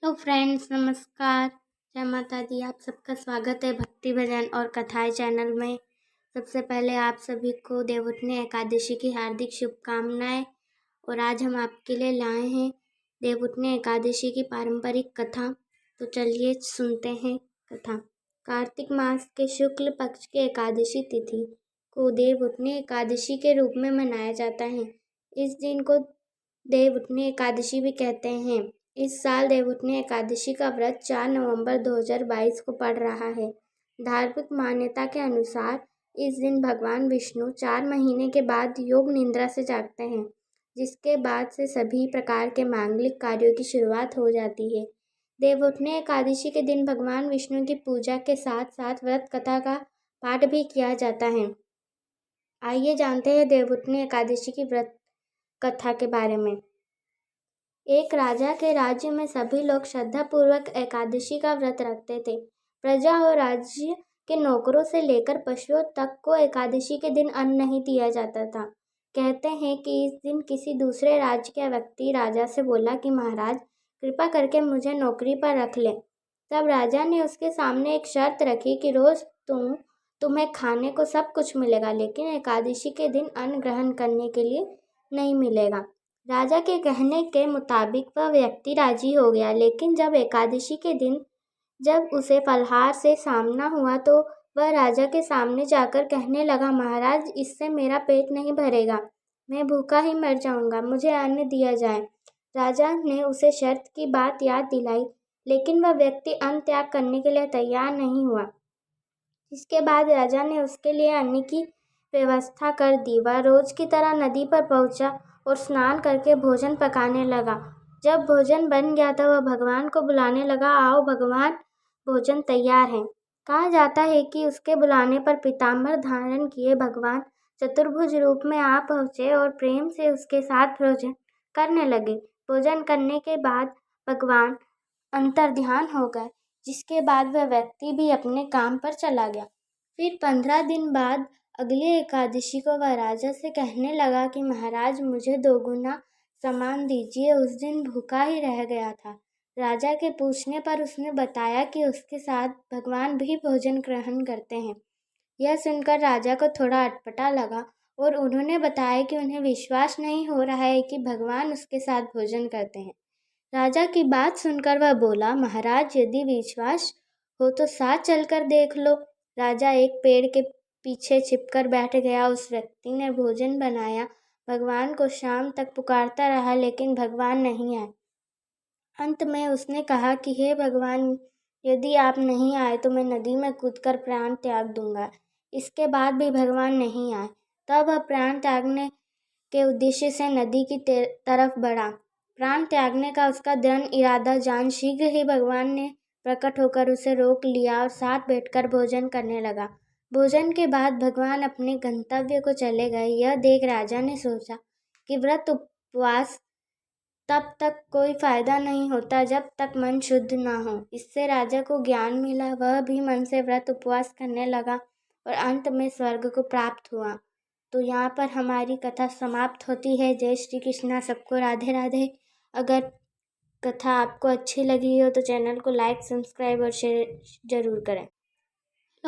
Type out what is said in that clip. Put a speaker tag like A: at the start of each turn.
A: Hello friends, नमस्कार। जय माता दी। आप सबका स्वागत है भक्ति भजन और कथाएं चैनल में। सबसे पहले आप सभी को देवउठनी एकादशी की हार्दिक शुभकामनाएं। और आज हम आपके लिए लाए हैं देवउठनी एकादशी की पारंपरिक कथा। तो चलिए सुनते हैं कथा। कार्तिक मास के शुक्ल पक्ष की एकादशी तिथि को देवउठनी एकादशी के रूप में मनाया जाता है। इस दिन को देवउठनी एकादशी भी कहते हैं। इस साल देवउठनी एकादशी का व्रत 4 नवंबर 2022 को पड़ रहा है। धार्मिक मान्यता के अनुसार इस दिन भगवान विष्णु 4 महीने के बाद योग निद्रा से जागते हैं, जिसके बाद से सभी प्रकार के मांगलिक कार्यों की शुरुआत हो जाती है। देवउठनी एकादशी के दिन भगवान विष्णु की पूजा के साथ साथ व्रत कथा का पाठ भी किया जाता है। आइए जानते हैं देवउठनी एकादशी की व्रत कथा के बारे में। एक राजा के राज्य में सभी लोग श्रद्धापूर्वक एकादशी का व्रत रखते थे। प्रजा और राज्य के नौकरों से लेकर पशुओं तक को एकादशी के दिन अन्न नहीं दिया जाता था। कहते हैं कि इस दिन किसी दूसरे राज्य का व्यक्ति राजा से बोला कि महाराज, कृपा करके मुझे नौकरी पर रख ले। तब राजा ने उसके सामने एक शर्त रखी कि रोज तुम्हें खाने को सब कुछ मिलेगा, लेकिन एकादशी के दिन अन्न ग्रहण करने के लिए नहीं मिलेगा। राजा के कहने के मुताबिक वह व्यक्ति राजी हो गया, लेकिन जब एकादशी के दिन जब उसे फलाहार से सामना हुआ तो वह राजा के सामने जाकर कहने लगा, महाराज, इससे मेरा पेट नहीं भरेगा, मैं भूखा ही मर जाऊंगा, मुझे अन्न दिया जाए। राजा ने उसे शर्त की बात याद दिलाई, लेकिन वह व्यक्ति अन्न त्याग करने के लिए तैयार नहीं हुआ। इसके बाद राजा ने उसके लिए अन्न की व्यवस्था कर दी। वह रोज की तरह नदी पर पहुंचा और स्नान करके भोजन पकाने लगा। जब भोजन बन गया तो वह भगवान को बुलाने लगा, आओ भगवान, भोजन तैयार है। कहा जाता है कि उसके बुलाने पर पीताम्बर धारण किए भगवान चतुर्भुज रूप में आ पहुंचे और प्रेम से उसके साथ भोजन करने लगे। भोजन करने के बाद भगवान अंतर्ध्यान हो गए, जिसके बाद वह व्यक्ति भी अपने काम पर चला गया। फिर 15 दिन बाद अगली एकादशी को वह राजा से कहने लगा कि महाराज, मुझे 2 गुना सामान दीजिए। उस दिन भूखा ही रह गया था। राजा के पूछने पर उसने बताया कि उसके साथ भगवान भी भोजन ग्रहण करते हैं। यह सुनकर राजा को थोड़ा अटपटा लगा और उन्होंने बताया कि उन्हें विश्वास नहीं हो रहा है कि भगवान उसके साथ भोजन करते हैं। राजा की बात सुनकर वह बोला, महाराज, यदि विश्वास हो तो साथ चलकर देख लो। राजा एक पेड़ के पीछे छिपकर बैठ गया। उस व्यक्ति ने भोजन बनाया, भगवान को शाम तक पुकारता रहा, लेकिन भगवान नहीं आए। अंत में उसने कहा कि हे भगवान, यदि आप नहीं आए तो मैं नदी में कूदकर प्राण त्याग दूंगा। इसके बाद भी भगवान नहीं आए। तब वह प्राण त्यागने के उद्देश्य से नदी की तरफ बढ़ा। प्राण त्यागने का उसका दृढ़ इरादा जान शीघ्र ही भगवान ने प्रकट होकर उसे रोक लिया और साथ बैठकर भोजन करने लगा। भोजन के बाद भगवान अपने गंतव्य को चले गए। यह देख राजा ने सोचा कि व्रत उपवास तब तक कोई फायदा नहीं होता जब तक मन शुद्ध ना हो। इससे राजा को ज्ञान मिला। वह भी मन से व्रत उपवास करने लगा और अंत में स्वर्ग को प्राप्त हुआ। तो यहाँ पर हमारी कथा समाप्त होती है। जय श्री कृष्णा। सबको राधे राधे। अगर कथा आपको अच्छी लगी हो तो चैनल को लाइक, सब्सक्राइब और शेयर जरूर करें।